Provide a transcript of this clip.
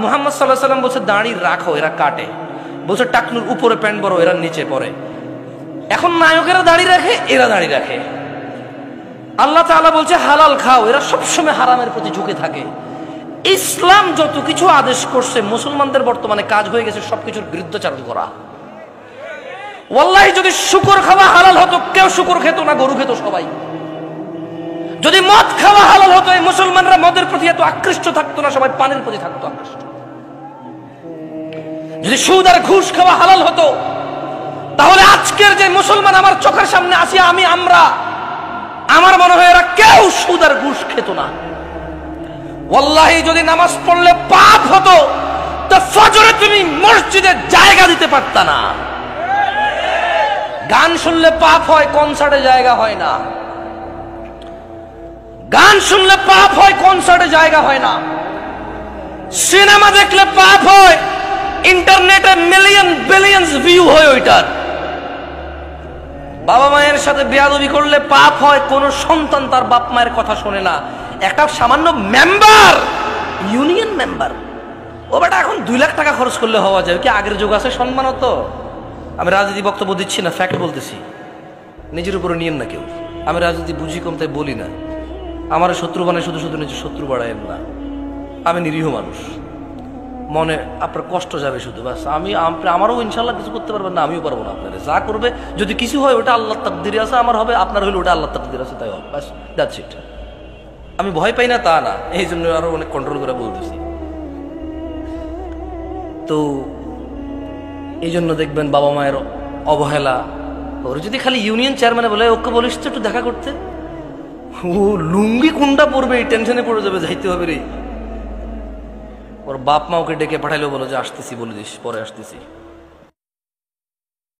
মুহাম্মদ সাল্লাল্লাহু আলাইহি ওয়াসাল্লাম বলছে দাড়ি রাখো, এরা কাটে। বলছে টাকনুর উপরে প্যান্ট বড়, এরা নিচে পরে। এখন নায়কেরা দাড়ি রাখে, এরা দাড়ি রাখে। আল্লাহ তাআলা বলছে হালাল খাও, এরা সবসময় হারামের প্রতি ঝুঁকে থাকে। ইসলাম যত কিছু আদেশ করছে, মুসলমানদের বর্তমানে কাজ হয়ে গেছে সবকিছুর বিরুদ্ধাচরণ করা। ওয়াল্লাহি যদি শুকর খাওয়া হালাল হতো, কেউ শুকর খেত না, গরু খেত সবাই। যদি মদ খাওয়া হালাল হতো, এই মুসলমানরা মদের প্রতি এত আকৃষ্ট থাকতো না, সবাই পানের প্রতি থাকতো আকৃষ্ট। যদি সুদ আর ঘুষ খাওয়া হালাল হতো, তাহলে আজকের যে মুসলমান আমার চোখের সামনে আসি, আমার মনে হয় এরা কেউ সুদ আর ঘুষ খেত না। ওয়াল্লাহি যদি নামাজ পড়লে পাপ হতো, তো ফজরে তুমি মসজিদে জায়গা দিতে পারতা না। গান শুনলে পাপ হয়, কনসার্টে জায়গা হয় না। গান শুনলে পাপ হয়, কনসার্টে জায়গা হয় না। সিনেমা দেখলে পাপ হয়, ইন্টারনেটে মিলিয়ন বিলিয়ন্স ভিউ হয় ওইটার। বাবা মায়ের সাথে বেয়াদবি করলে পাপ হয়, কোন সন্তান তার বাপ মায়ের কথা শোনে না। একটা সামান্য মেম্বার, ইউনিয়ন মেম্বার, ও বেটা এখন 2 লাখ টাকা খরচ করলে হওয়া যায় কি? আগের যুগ আছে সম্মান হতো। আমি রাজনীতি বক্তব্য দিচ্ছি না, ফ্যাক্ট বলতেছি, নিজের উপরে নিয়েন না কেউ। আমি রাজনীতি বুঝি কম, তাই বলি না। আমার শত্রু বানায় শুধু শুধু নিজের শত্রু বাড়ায়েন না। আমি নিরীহ মানুষ, মনে আপনার কষ্ট যাবে শুধু, বাস। আমারও ইনশাল্লাহ কিছু করতে পারবেন না, আমিও পারবো না। আপনারা যা করবে, যদি কিছু হয় ওটা আল্লাহর তাকদীরে আছে, আমার হবে, আপনার হইলে ওটা আল্লাহর তাকদীরে আছে, তাই হবে, বাস, দ্যাটস ইট। আমি ভয় পাই না তা না, এই জন্য আরো অনেক কন্ট্রোল করে বলতেছি। তো এই জন্য দেখবেন বাবা মায়ের অবহেলা। ওর যদি খালি ইউনিয়ন চেয়ারম্যানে বলে ওকে বলিস তো একটু দেখা করতে, ও লুঙ্গি কোনটা পড়বে এই টেনশনে পড়ে যাবে, যাইতে হবে রে। ওর বাপ মা ওকে ডেকে পাঠাইলেও বলো যে আসতেছি, বলে দিস পরে আসতেছি।